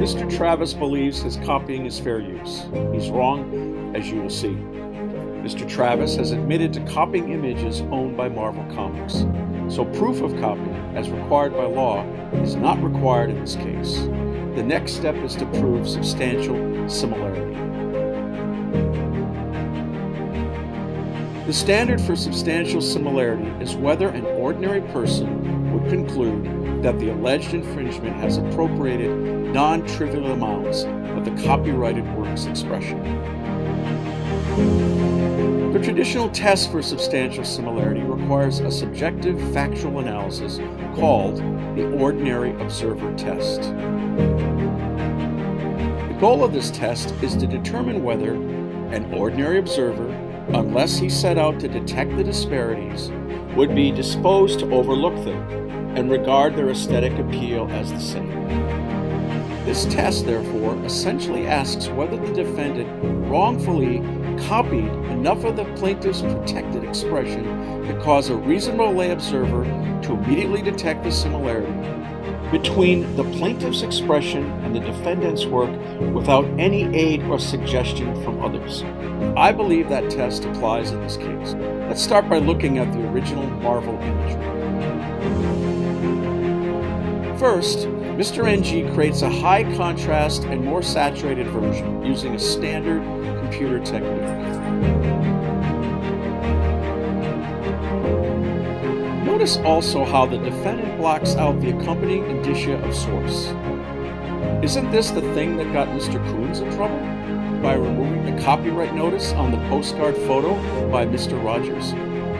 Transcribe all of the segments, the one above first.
Mr. Travis believes his copying is fair use. He's wrong, as you will see. Mr. Travis has admitted to copying images owned by Marvel Comics, so proof of copying, as required by law, is not required in this case. The next step is to prove substantial similarity. The standard for substantial similarity is whether an ordinary person would conclude that the alleged infringement has appropriated non-trivial amounts of the copyrighted work's expression. The traditional test for substantial similarity requires a subjective factual analysis called the ordinary observer test. The goal of this test is to determine whether an ordinary observer, unless he set out to detect the disparities, would be disposed to overlook them and regard their aesthetic appeal as the same. This test, therefore, essentially asks whether the defendant wrongfully copied enough of the plaintiff's protected expression to cause a reasonable lay observer to immediately detect the similarity between the plaintiff's expression and the defendant's work without any aid or suggestion from others. I believe that test applies in this case. Let's start by looking at the original Marvel imagery. First, Mr. NG creates a high contrast and more saturated version using a standard computer technique. Notice also how the defendant blocks out the accompanying indicia of source. Isn't this the thing that got Mr. Coons in trouble? By removing the copyright notice on the postcard photo by Mr. Rogers.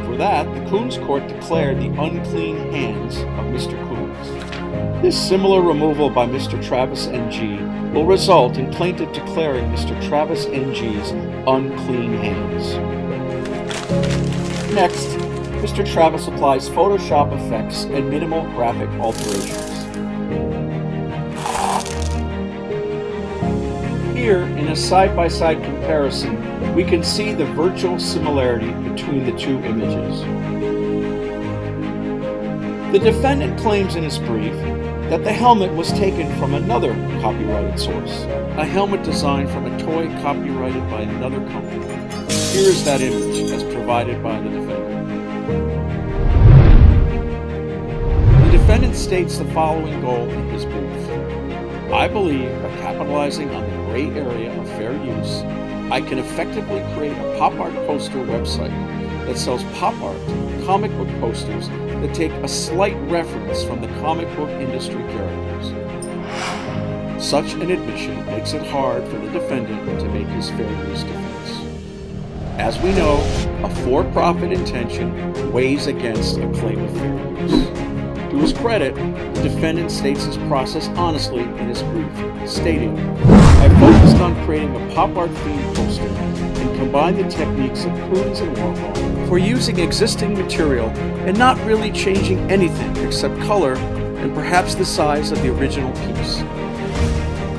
For that, the Coons court declared the unclean hands of Mr. Coons. This similar removal by Mr. Travis NG will result in plaintiff declaring Mr. Travis NG's unclean hands. Next, Mr. Travis applies Photoshop effects and minimal graphic alterations. Here, in a side-by-side comparison, we can see the virtual similarity between the two images. The defendant claims in his brief that the helmet was taken from another copyrighted source, a helmet designed from a toy copyrighted by another company. Here is that image as provided by the defendant. The defendant states the following goal in his brief. I believe by capitalizing on the gray area of fair use, I can effectively create a pop art poster website that sells pop art, comic book posters that take a slight reference from the comic book industry characters. Such an admission makes it hard for the defendant to make his fair use defense. As we know, a for-profit intention weighs against a claim of fair use. To his credit, the defendant states his process honestly in his brief, stating, I focused on creating a pop art themed poster and combined the techniques of Coons and Warhol for using existing material and not really changing anything except color and perhaps the size of the original piece.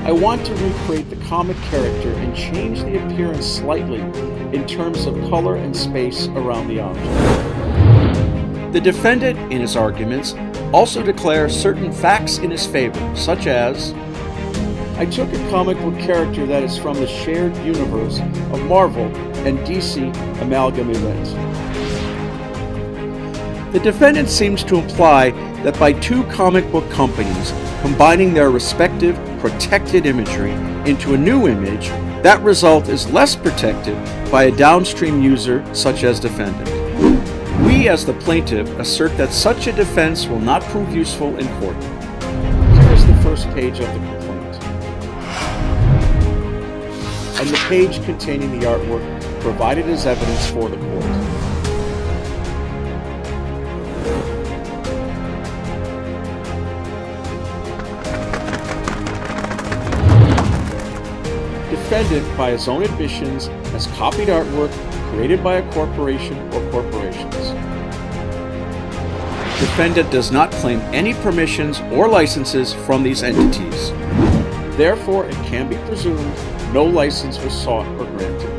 I want to recreate the comic character and change the appearance slightly in terms of color and space around the object. The defendant, in his arguments, also declares certain facts in his favor, such as, I took a comic book character that is from the shared universe of Marvel and DC amalgam event. The defendant seems to imply that by two comic book companies combining their respective protected imagery into a new image, that result is less protected by a downstream user such as defendant. We, as the plaintiff, assert that such a defense will not prove useful in court. Here is the first page of the complaint, and the page containing the artwork provided as evidence for the court. Defendant, by his own admissions, has copied artwork created by a corporation or corporations. Defendant does not claim any permissions or licenses from these entities. Therefore, it can be presumed no license was sought or granted.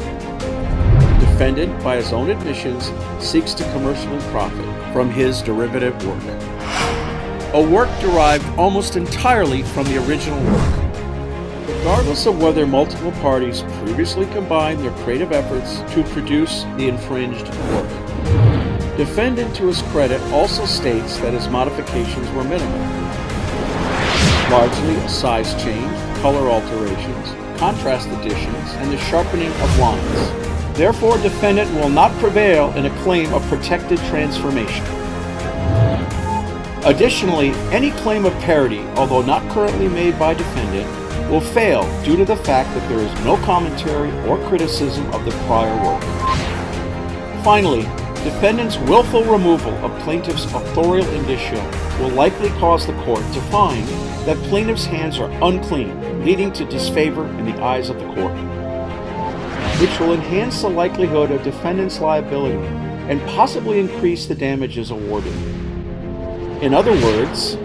Defendant, by his own admissions, seeks to commercially profit from his derivative work. A work derived almost entirely from the original work. regardless of whether multiple parties previously combined their creative efforts to produce the infringed work. Defendant, to his credit, also states that his modifications were minimal, largely a size change, color alterations, contrast additions, and the sharpening of lines. Therefore, defendant will not prevail in a claim of protected transformation. Additionally, any claim of parody, although not currently made by defendant, will fail due to the fact that there is no commentary or criticism of the prior work. Finally, defendant's willful removal of plaintiff's authorial indicia will likely cause the court to find that plaintiff's hands are unclean, leading to disfavor in the eyes of the court, which will enhance the likelihood of defendant's liability and possibly increase the damages awarded. In other words,